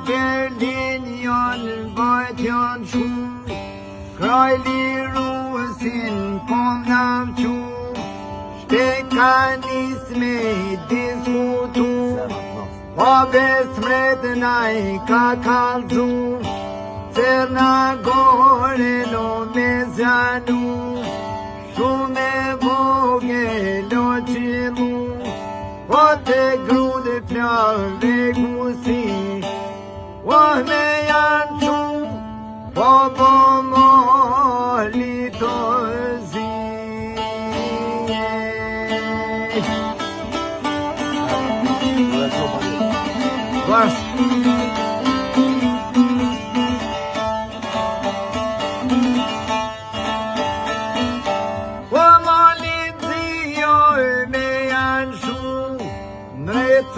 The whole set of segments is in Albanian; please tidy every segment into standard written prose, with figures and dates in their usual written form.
Berlin janë bajt janë shumë, kraj lirusin kom navqu, shteka nis me diskutu, po besmretna I ka kalzu, Cerna gore lo me zjanu, shumë e vogël o qilu, o te grude flave gusi, o me janë shumë, po po moli të zi.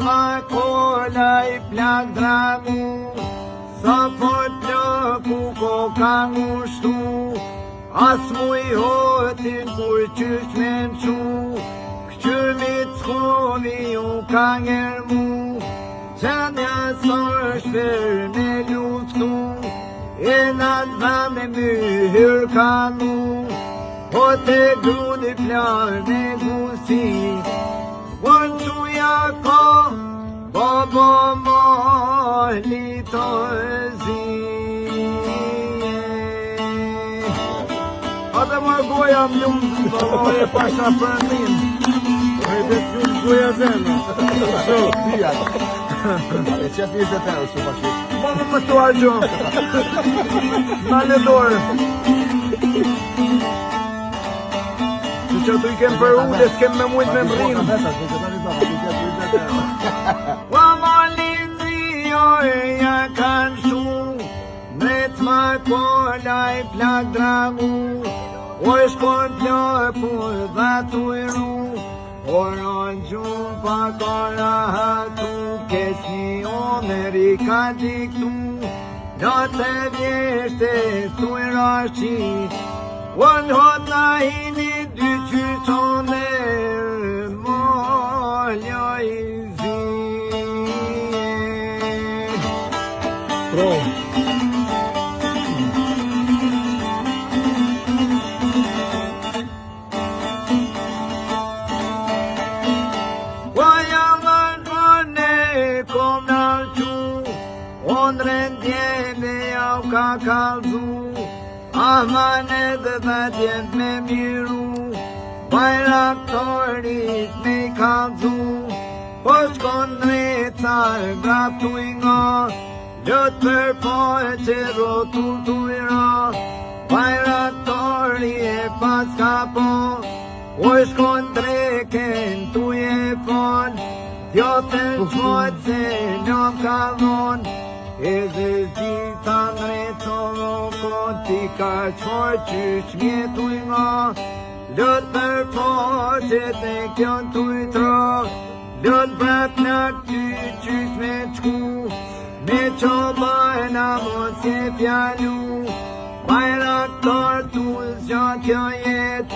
Ma kola I plak dragu, sa fort plaku ko ka ngushtu, as mu I hotin kur qysh me nqu, këqyrmit s'kovi u ka ngermu, qenja s'osh për me luftu, e natë vende myhër kanu, o te grudi plak me gusi, Wanchuya ko bobo moli to zi. Ata ma goja mjum e pasha përmin. E dhe t'jum goja zemra. So, pijat. E qëtë një të tërë, shumë pashit. Më të argjo. Ma le dorë. Që tu I kem për ule, s'kem me mujt me mrinë. Wa malizi jo e ja kanë shu, mret ma kola I plak dragu, o e shkon plaku dhe tu I ru, o ron gjum pa kora hatu, kesni Amerika diktu, në të vjeshte tu I rashi, One hot night in the chutone molja izi. Pro. Wayaman kone kom nalchu, ondren djene au ka kalzu. Amanet dhe djent me miru, bajraktorit me kalzu, po shkon dreca graptu I nga, ljët për pojë që rotull tu I ra, bajraktori e pas ka po, po shkon dreken tu I fon, djotën qmojt se njëm ka dhon, e dhe zita ndreco ti ka qoj qysh mjetu I nga, lët për poqet e kjon tu I tra, lët brak nak ty qysh me qku, me qobajna mos je fjallu, bajraktar tu zgja kjo jet,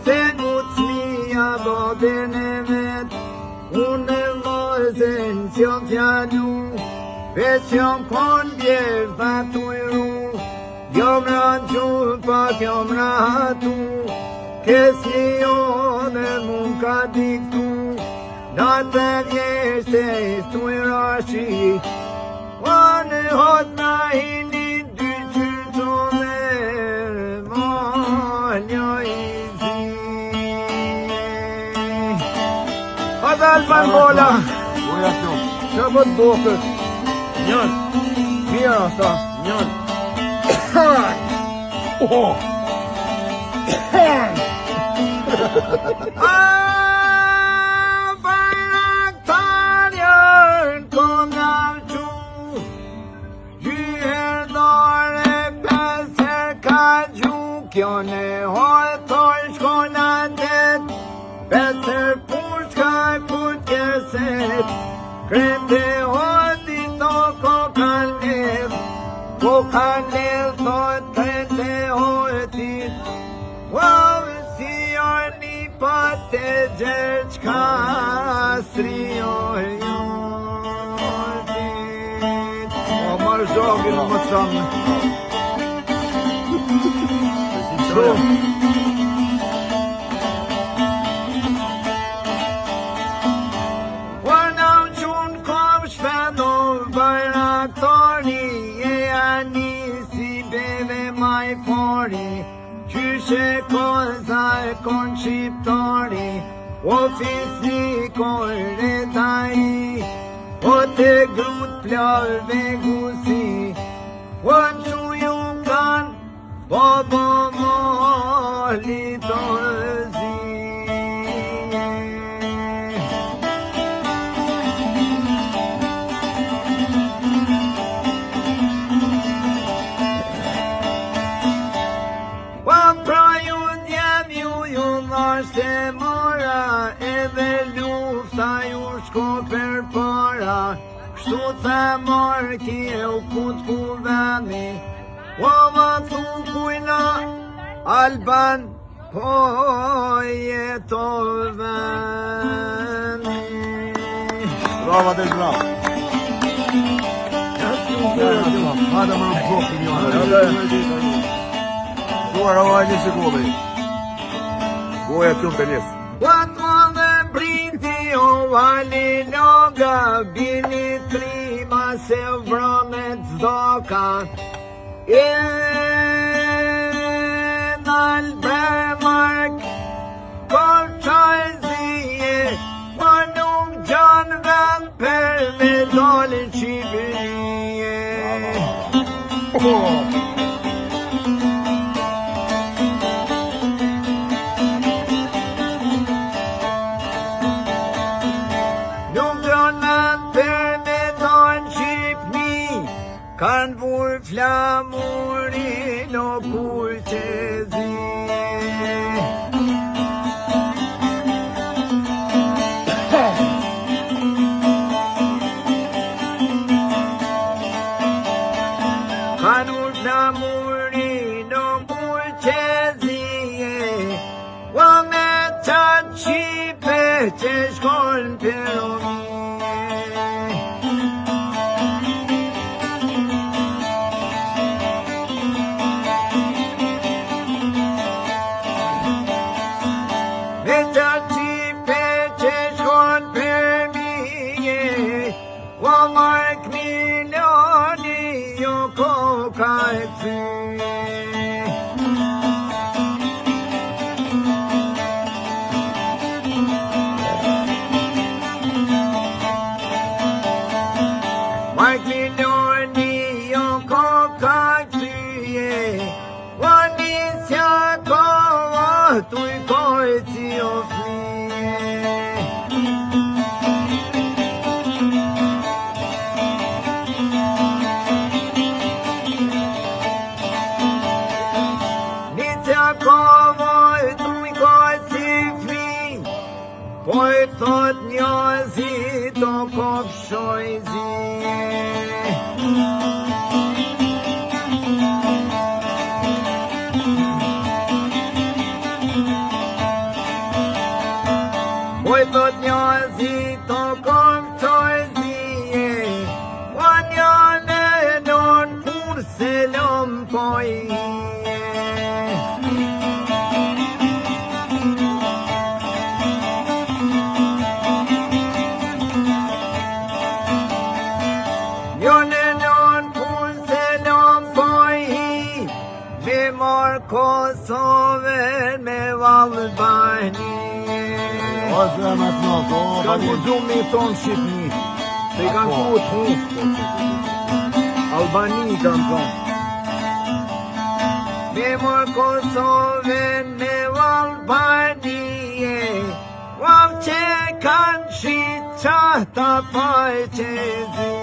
se ngucmija bodin e vet, unë e vozën s'jom fjallu, veç jom kon bjerë dha tu I ru, Jom ranqur pak jom rahatu, kesni jone mun ka diktu, natë vjeshte stu I rashi, wane hot na hini dy qytone, molja izi. Hata alban bola, që bët bokët, njën, mira asta, njën. Oh. Bajraktarjen kom nalqu, gjyher dore peser ka gju, kjo ne hojtoj shkon atet, peser pushka put kjerset, krete hojti to ko kalnet, ko kalnet thot krete hojtit, si arni pate gjerq kastri ojojtit. Shumë. Unë qunë kom shpendov bajraktari, e anisi beve maj pari, qyshe koza e kon shqiptari, ofisi korretaj, o te grut plarve gusi, o që ju kan, bobo moli të zi. Se mora edhe lufta ju shko për para, kështu të marrë kje u kut ku veni, o ma thu kujna Alban po jeto veni. Brava del bravo. Hajde më në blokë njënë. Suara vaj një sekunde. Goja këtu në Belis. Quando me brindi o vali loga, bini trima se vronet zdoka, e nal bremark, kor qaj zije, ma nuk gjan vend per me dole qibirije. Kan vur flamurin o kur që zi. Kan vur flamurin o kur që zi, o me të qipe që shkon për omi. Thot njozi do kopshoj zije. Oj thot njozi do kopshoj zije, o njone non kur se lom poj. Kosovën me Albani. Ka ku gjumë me thonë Shqipni, se i kanë ku të Albani kanë thonë. Me mor Kosovën me Albani, vam që kanë shqitë qahta paj që zi.